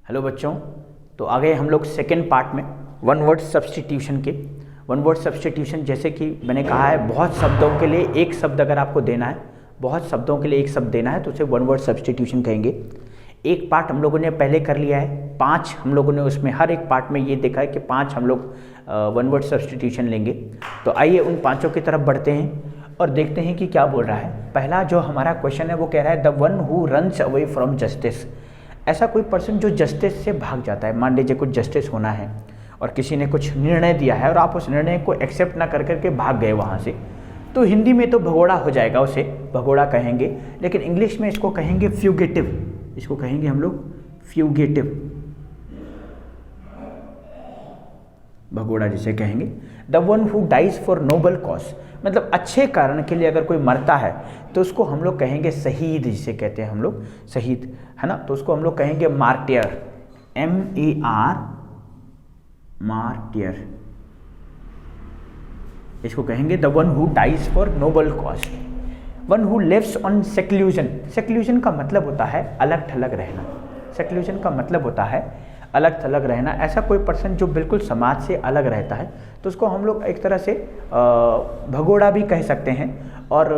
Hello बच्चों, तो आ गए हम लोग सेकेंड पार्ट में वन वर्ड सब्स्टिट्यूशन के। वन वर्ड सब्स्टिट्यूशन जैसे कि मैंने कहा है, बहुत शब्दों के लिए एक शब्द अगर आपको देना है, बहुत शब्दों के लिए एक शब्द देना है तो उसे वन वर्ड सब्स्टिट्यूशन कहेंगे। एक पार्ट हम लोगों ने पहले कर लिया है, 5 हम लोगों ने उसमें हर एक पार्ट में ये देखा है कि 5 हम लोग वन वर्ड सब्स्टिट्यूशन लेंगे। तो आइए उन 5 की तरफ बढ़ते हैं और देखते हैं कि क्या बोल रहा है। पहला जो हमारा क्वेश्चन है वो कह रहा है the one who runs away from justice. ऐसा कोई पर्सन जो जस्टिस से भाग जाता है। मान लीजिए कुछ जस्टिस होना है और किसी ने कुछ निर्णय दिया है और आप उस निर्णय को एक्सेप्ट ना कर करके भाग गए वहाँ से, तो हिंदी में तो भगोड़ा हो जाएगा, उसे भगोड़ा कहेंगे, लेकिन इंग्लिश में इसको कहेंगे फ्यूगेटिव। इसको कहेंगे हम लोग फ्यूगेटिव, भगोड़ा जिसे कहेंगे। The one who dies for noble cause, मतलब अच्छे कारण के लिए अगर कोई मरता है तो उसको हम लोग कहेंगे शहीद, जिसे कहते हैं हम लोग शहीद, है ना। तो उसको हम लोग कहेंगे मार्टियर, MAR, मार्टियर। इसको कहेंगे the one who dies for noble cause. One who lives on seclusion. Seclusion का मतलब होता है अलग थलग रहना। सेक्लूजन का मतलब होता है अलग थलग रहना। ऐसा कोई पर्सन जो बिल्कुल समाज से अलग रहता है तो उसको हम लोग एक तरह से भगोड़ा भी कह सकते हैं। और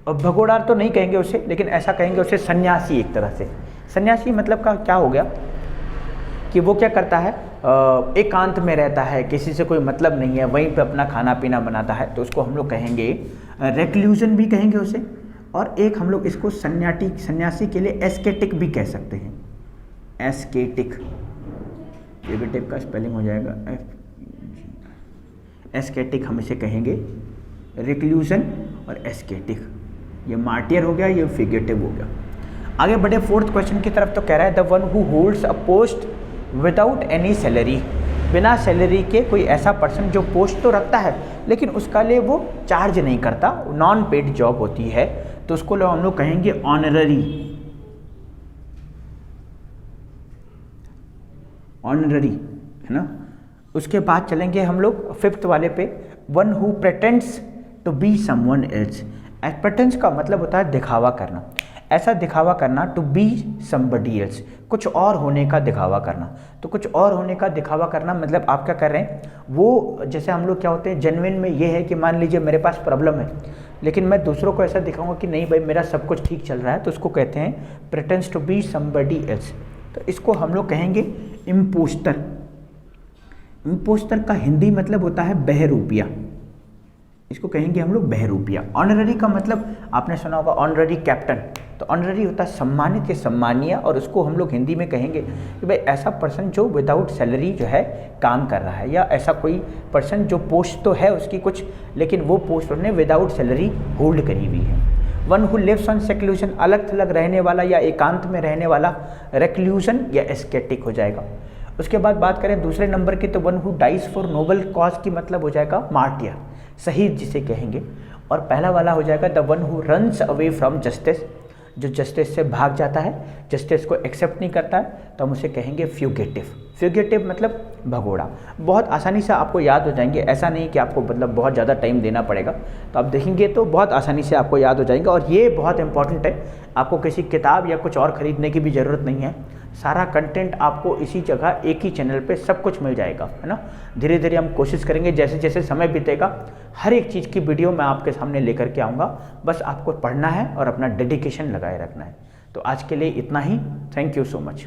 भगोड़ा तो नहीं कहेंगे उसे, लेकिन ऐसा कहेंगे उसे सन्यासी। एक तरह से सन्यासी मतलब का क्या हो गया कि वो क्या करता है, एकांत में रहता है, किसी से कोई मतलब नहीं है, वहीं पे अपना खाना पीना बनाता है, तो उसको हम लोग कहेंगे रेक्लूजन भी कहेंगे उसे। और एक हम लोग इसको सन्यासी के लिए एस्केटिक भी कह सकते हैं। एस्केटिक, फ्यूगेटिव का स्पेलिंग हो जाएगा एस्केटिक, हम इसे कहेंगे रिक्लूजन और एस्केटिक। ये मार्टियर हो गया, ये फ्यूगेटिव हो गया। आगे बढ़े फोर्थ क्वेश्चन की तरफ। तो कह रहा है the one who holds a post without any salary. बिना सैलरी के कोई ऐसा पर्सन जो पोस्ट तो रखता है लेकिन उसका लिए वो चार्ज नहीं करता, नॉन पेड जॉब होती है, तो उसको हम लोग कहेंगे ऑनररी। ऑनररी, है ना। उसके बाद चलेंगे हम लोग फिफ्थ वाले पे, one who pretends to be someone else. Pretence का मतलब होता है दिखावा करना, ऐसा दिखावा करना, टू बी समबडी एल्स, कुछ और होने का दिखावा करना। तो कुछ और होने का दिखावा करना मतलब आप क्या कर रहे हैं, वो जैसे हम लोग क्या होते हैं जेन्युइन में, ये है कि मान लीजिए मेरे पास प्रॉब्लम है लेकिन मैं दूसरों को ऐसा दिखाऊंगा कि नहीं भाई मेरा सब कुछ ठीक चल रहा है, तो उसको कहते हैं प्रेटेंस टू बी समबडी एल्स। तो इसको हम लोग कहेंगे इम्पोस्टर। इम्पोस्टर का हिंदी मतलब होता है बहरूपिया, इसको कहेंगे हम लोग बहरूपिया। ऑनररी का मतलब आपने सुना होगा ऑनररी कैप्टन, तो ऑनररी होता है सम्मानित या सम्मानीय, और उसको हम लोग हिंदी में कहेंगे कि भाई ऐसा पर्सन जो विदाउट सैलरी जो है काम कर रहा है, या ऐसा कोई पर्सन जो पोस्ट तो है उसकी कुछ, लेकिन वो पोस्ट उसने विदाउट सैलरी होल्ड करी हुई है। One who lives on seclusion, अलग थलग रहने वाला या एकांत में रहने वाला, रेक्लूजन या एस्केटिक हो जाएगा। उसके बाद बात करें दूसरे नंबर की, तो one who dies for noble cause की मतलब हो जाएगा मार्टियर, शहीद जिसे कहेंगे। और पहला वाला हो जाएगा the one who runs away from justice, जो जस्टिस से भाग जाता है, जस्टिस को एक्सेप्ट नहीं करता है, तो हम उसे कहेंगे फ्यूगेटिव। फ्यूगेटिव मतलब भगोड़ा। बहुत आसानी से आपको याद हो जाएंगे, ऐसा नहीं कि आपको मतलब बहुत ज़्यादा टाइम देना पड़ेगा, तो आप देखेंगे तो बहुत आसानी से आपको याद हो जाएंगे। और ये बहुत इंपॉर्टेंट है, आपको किसी किताब या कुछ और ख़रीदने की भी ज़रूरत नहीं है, सारा कंटेंट आपको इसी जगह एक ही चैनल पे सब कुछ मिल जाएगा, है ना। धीरे धीरे हम कोशिश करेंगे, जैसे जैसे समय बीतेगा हर एक चीज़ की वीडियो मैं आपके सामने लेकर के आऊँगा। बस आपको पढ़ना है और अपना डेडिकेशन लगाए रखना है। तो आज के लिए इतना ही। Thank you so much.